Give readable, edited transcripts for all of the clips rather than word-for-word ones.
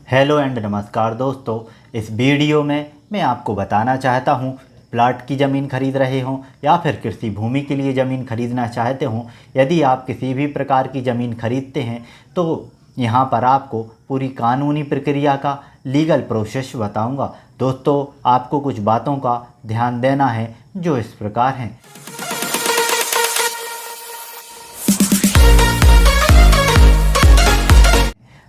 Hello and नमस्कार दोस्तों। इस वीडियो में मैं आपको बताना चाहता हूँ, प्लाट की ज़मीन खरीद रहे हों या फिर कृषि भूमि के लिए ज़मीन खरीदना चाहते हों, यदि आप किसी भी प्रकार की ज़मीन खरीदते हैं तो यहाँ पर आपको पूरी कानूनी प्रक्रिया का लीगल प्रोसेस बताऊँगा। दोस्तों, आपको कुछ बातों का ध्यान देना है जो इस प्रकार हैं।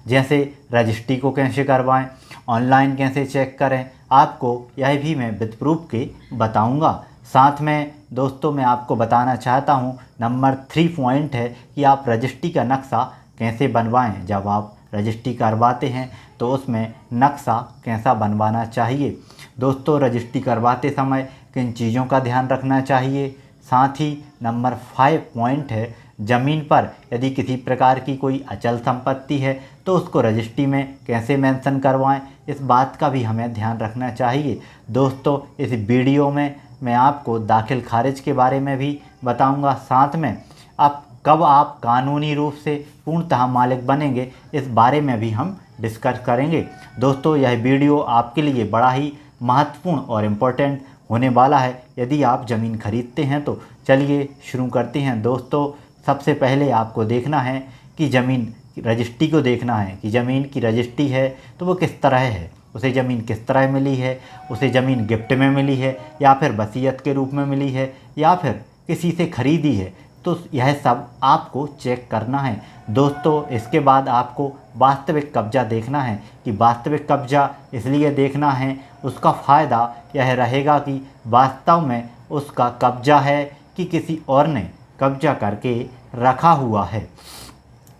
जैसे रजिस्ट्री को कैसे करवाएं, ऑनलाइन कैसे चेक करें, आपको यह भी मैं विद प्रूफ के बताऊंगा। साथ में दोस्तों मैं आपको बताना चाहता हूं, नंबर 3 पॉइंट है कि आप रजिस्ट्री का नक्शा कैसे बनवाएं। जब आप रजिस्ट्री करवाते हैं तो उसमें नक्शा कैसा बनवाना चाहिए। दोस्तों, रजिस्ट्री करवाते समय किन चीज़ों का ध्यान रखना चाहिए। साथ ही नंबर 5 पॉइंट है, ज़मीन पर यदि किसी प्रकार की कोई अचल संपत्ति है तो उसको रजिस्ट्री में कैसे मेंशन करवाएं, इस बात का भी हमें ध्यान रखना चाहिए। दोस्तों, इस वीडियो में मैं आपको दाखिल खारिज के बारे में भी बताऊंगा। साथ में कब आप कानूनी रूप से पूर्णतः मालिक बनेंगे, इस बारे में भी हम डिस्कस करेंगे। दोस्तों, यह वीडियो आपके लिए बड़ा ही महत्वपूर्ण और इम्पोर्टेंट होने वाला है यदि आप ज़मीन खरीदते हैं तो। चलिए शुरू करते हैं। दोस्तों, सबसे पहले आपको देखना है कि ज़मीन रजिस्ट्री को देखना है कि ज़मीन की रजिस्ट्री है तो वो किस तरह है, उसे ज़मीन किस तरह मिली है, उसे ज़मीन गिफ्ट में मिली है या फिर वसीयत के रूप में मिली है या फिर किसी से ख़रीदी है, तो यह सब आपको चेक करना है। दोस्तों, इसके बाद आपको वास्तविक कब्जा देखना है कि वास्तविक कब्जा इसलिए देखना है, उसका फ़ायदा यह रहेगा कि वास्तव में उसका कब्जा है कि किसी और ने कब्जा करके रखा हुआ है।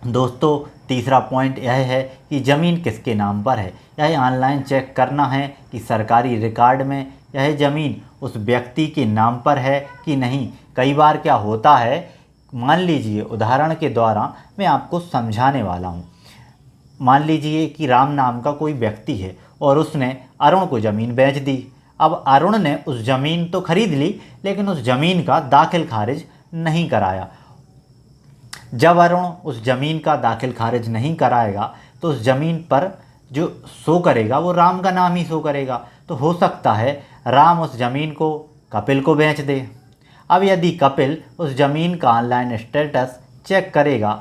दोस्तों, तीसरा पॉइंट यह है कि ज़मीन किसके नाम पर है। यह ऑनलाइन चेक करना है कि सरकारी रिकॉर्ड में यह ज़मीन उस व्यक्ति के नाम पर है कि नहीं। कई बार क्या होता है, मान लीजिए उदाहरण के द्वारा मैं आपको समझाने वाला हूँ। मान लीजिए कि राम नाम का कोई व्यक्ति है और उसने अरुण को ज़मीन बेच दी। अब अरुण ने उस ज़मीन तो खरीद ली लेकिन उस ज़मीन का दाखिल खारिज नहीं कराया। जब अरुण उस ज़मीन का दाखिल खारिज नहीं कराएगा तो उस ज़मीन पर जो शो करेगा वो राम का नाम ही शो करेगा। तो हो सकता है राम उस ज़मीन को कपिल को बेच दे। अब यदि कपिल उस ज़मीन का ऑनलाइन स्टेटस चेक करेगा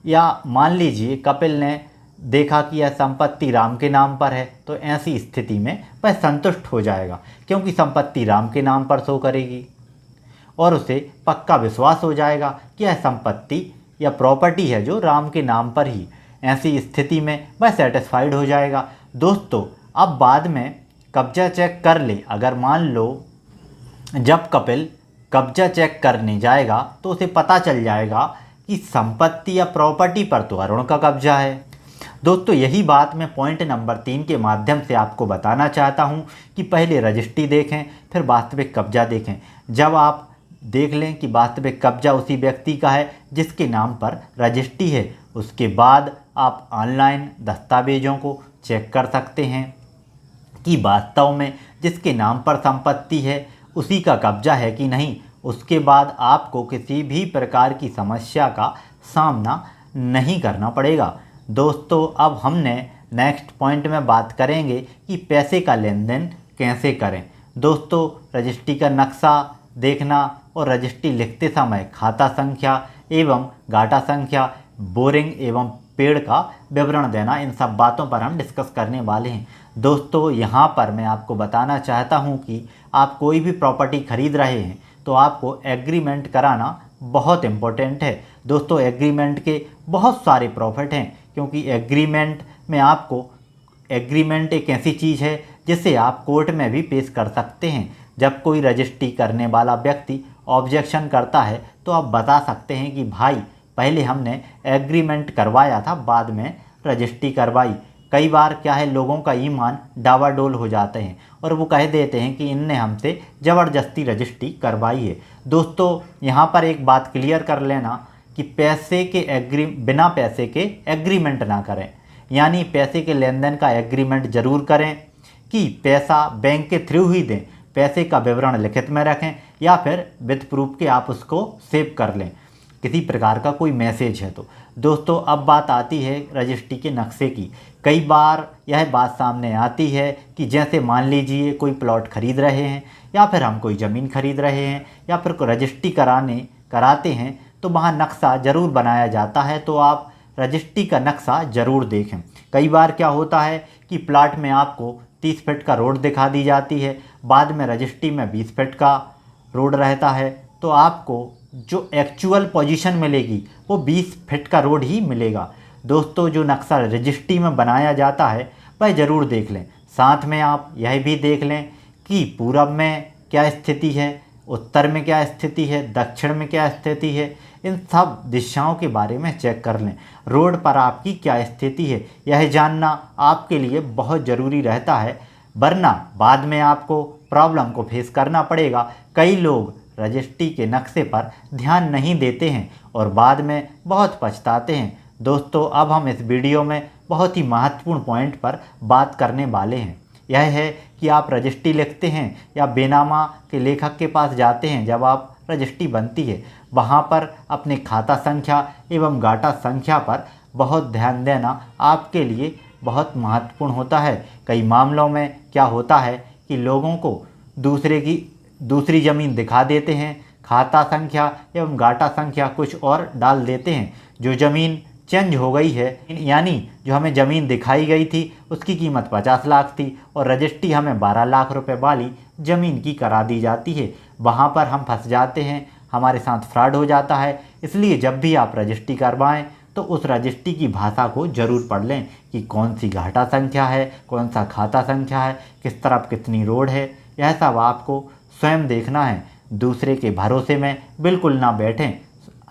या मान लीजिए कपिल ने देखा कि यह संपत्ति राम के नाम पर है, तो ऐसी स्थिति में वह संतुष्ट हो जाएगा क्योंकि संपत्ति राम के नाम पर शो करेगी और उसे पक्का विश्वास हो जाएगा कि यह संपत्ति या प्रॉपर्टी है जो राम के नाम पर ही। ऐसी स्थिति में वह सेटिस्फाइड हो जाएगा। दोस्तों, अब बाद में कब्जा चेक कर ले, अगर मान लो जब कपिल कब्जा चेक करने जाएगा तो उसे पता चल जाएगा कि संपत्ति या प्रॉपर्टी पर तो अरुण का कब्जा है। दोस्तों, यही बात मैं पॉइंट नंबर 3 के माध्यम से आपको बताना चाहता हूं कि पहले रजिस्ट्री देखें फिर वास्तविक कब्जा देखें। जब आप देख लें कि वास्तविक कब्जा उसी व्यक्ति का है जिसके नाम पर रजिस्ट्री है, उसके बाद आप ऑनलाइन दस्तावेज़ों को चेक कर सकते हैं कि वास्तव में जिसके नाम पर संपत्ति है उसी का कब्जा है कि नहीं। उसके बाद आपको किसी भी प्रकार की समस्या का सामना नहीं करना पड़ेगा। दोस्तों, अब हमने नेक्स्ट पॉइंट में बात करेंगे कि पैसे का लेन देन कैसे करें। दोस्तों, रजिस्ट्री का नक्शा देखना और रजिस्ट्री लिखते समय खाता संख्या एवं गाटा संख्या, बोरिंग एवं पेड़ का विवरण देना, इन सब बातों पर हम डिस्कस करने वाले हैं। दोस्तों, यहाँ पर मैं आपको बताना चाहता हूँ कि आप कोई भी प्रॉपर्टी खरीद रहे हैं तो आपको एग्रीमेंट कराना बहुत इम्पोर्टेंट है। दोस्तों, एग्रीमेंट के बहुत सारे प्रॉफिट हैं क्योंकि एग्रीमेंट एक ऐसी चीज़ है जिसे आप कोर्ट में भी पेश कर सकते हैं। जब कोई रजिस्ट्री करने वाला व्यक्ति ऑब्जेक्शन करता है तो आप बता सकते हैं कि भाई पहले हमने एग्रीमेंट करवाया था, बाद में रजिस्ट्री करवाई। कई बार क्या है, लोगों का ईमान डावाडोल हो जाते हैं और वो कह देते हैं कि इनने हमसे ज़बरदस्ती रजिस्ट्री करवाई है। दोस्तों, यहाँ पर एक बात क्लियर कर लेना कि बिना पैसे के एग्रीमेंट ना करें, यानी पैसे के लेन देन का एग्रीमेंट ज़रूर करें कि पैसा बैंक के थ्रू ही दें, पैसे का विवरण लिखित में रखें या फिर विद प्रूफ के आप उसको सेव कर लें। किसी प्रकार का कोई मैसेज है तो। दोस्तों अब बात आती है रजिस्ट्री के नक्शे की। कई बार यह बात सामने आती है कि जैसे मान लीजिए कोई प्लॉट खरीद रहे हैं या फिर हम कोई ज़मीन खरीद रहे हैं या फिर कोई रजिस्ट्री कराते हैं तो वहाँ नक्शा ज़रूर बनाया जाता है, तो आप रजिस्ट्री का नक्शा ज़रूर देखें। कई बार क्या होता है कि प्लाट में आपको 30 फीट का रोड दिखा दी जाती है, बाद में रजिस्ट्री में 20 फीट का रोड रहता है, तो आपको जो एक्चुअल पोजीशन मिलेगी वो 20 फीट का रोड ही मिलेगा। दोस्तों जो नक्शा रजिस्ट्री में बनाया जाता है वह ज़रूर देख लें। साथ में आप यह भी देख लें कि पूरब में क्या स्थिति है, उत्तर में क्या स्थिति है, दक्षिण में क्या स्थिति है, इन सब दिशाओं के बारे में चेक कर लें। रोड पर आपकी क्या स्थिति है यह जानना आपके लिए बहुत ज़रूरी रहता है, वरना बाद में आपको प्रॉब्लम को फेस करना पड़ेगा। कई लोग रजिस्ट्री के नक्शे पर ध्यान नहीं देते हैं और बाद में बहुत पछताते हैं। दोस्तों अब हम इस वीडियो में बहुत ही महत्वपूर्ण पॉइंट पर बात करने वाले हैं। यह है कि आप रजिस्ट्री लिखते हैं या बेनामा के लेखक के पास जाते हैं, जब आप रजिस्ट्री बनती है वहाँ पर अपने खाता संख्या एवं गाटा संख्या पर बहुत ध्यान देना आपके लिए बहुत महत्वपूर्ण होता है। कई मामलों में क्या होता है कि लोगों को दूसरी ज़मीन दिखा देते हैं, खाता संख्या एवं गाटा संख्या कुछ और डाल देते हैं, जो ज़मीन चेंज हो गई है, यानी जो हमें ज़मीन दिखाई गई थी उसकी कीमत 50 लाख थी और रजिस्ट्री हमें 12 लाख रुपए वाली ज़मीन की करा दी जाती है। वहाँ पर हम फंस जाते हैं, हमारे साथ फ्रॉड हो जाता है। इसलिए जब भी आप रजिस्ट्री करवाएं तो उस रजिस्ट्री की भाषा को ज़रूर पढ़ लें कि कौन सी घाटा संख्या है, कौन सा खाता संख्या है, किस तरफ कितनी रोड है, यह सब आपको स्वयं देखना है। दूसरे के भरोसे में बिल्कुल ना बैठें,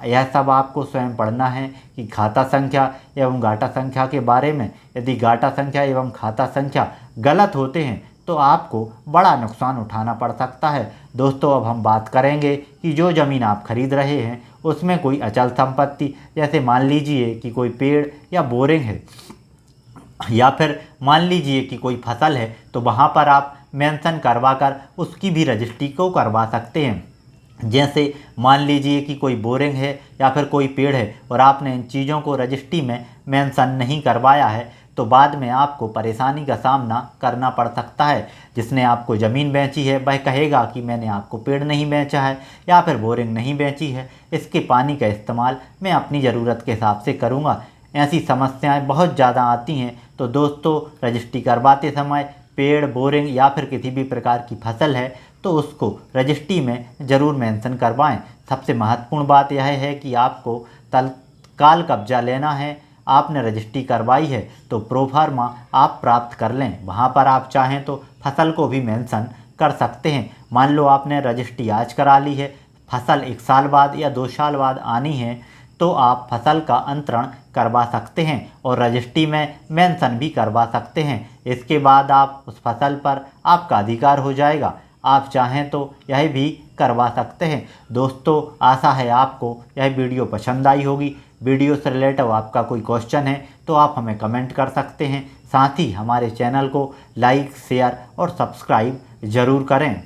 यह सब आपको स्वयं पढ़ना है कि खाता संख्या एवं गाटा संख्या के बारे में। यदि गाटा संख्या एवं खाता संख्या गलत होते हैं तो आपको बड़ा नुकसान उठाना पड़ सकता है। दोस्तों अब हम बात करेंगे कि जो ज़मीन आप खरीद रहे हैं उसमें कोई अचल संपत्ति, जैसे मान लीजिए कि कोई पेड़ या बोरिंग है या फिर मान लीजिए कि कोई फसल है, तो वहाँ पर आप मेंशन करवा कर उसकी भी रजिस्ट्री को करवा सकते हैं। जैसे मान लीजिए कि कोई बोरिंग है या फिर कोई पेड़ है और आपने इन चीज़ों को रजिस्ट्री में मेंशन नहीं करवाया है तो बाद में आपको परेशानी का सामना करना पड़ सकता है। जिसने आपको ज़मीन बेची है वह कहेगा कि मैंने आपको पेड़ नहीं बेचा है या फिर बोरिंग नहीं बेची है, इसके पानी का इस्तेमाल मैं अपनी ज़रूरत के हिसाब से करूँगा। ऐसी समस्याएं बहुत ज़्यादा आती हैं। तो दोस्तों रजिस्ट्री करवाते समय पेड़, बोरिंग या फिर किसी भी प्रकार की फसल है तो उसको रजिस्ट्री में ज़रूर मेंशन करवाएं। सबसे महत्वपूर्ण बात यह है कि आपको तत्काल कब्जा लेना है। आपने रजिस्ट्री करवाई है तो प्रोफार्मा आप प्राप्त कर लें। वहाँ पर आप चाहें तो फसल को भी मेंशन कर सकते हैं। मान लो आपने रजिस्ट्री आज करा ली है, फसल 1 साल बाद या 2 साल बाद आनी है तो आप फसल का अंतरण करवा सकते हैं और रजिस्ट्री में मेंशन भी करवा सकते हैं। इसके बाद आप उस फसल पर आपका अधिकार हो जाएगा। आप चाहें तो यह भी करवा सकते हैं। दोस्तों आशा है आपको यह वीडियो पसंद आई होगी। वीडियो से रिलेटेड आपका कोई क्वेश्चन है तो आप हमें कमेंट कर सकते हैं। साथ ही हमारे चैनल को लाइक, शेयर और सब्सक्राइब ज़रूर करें।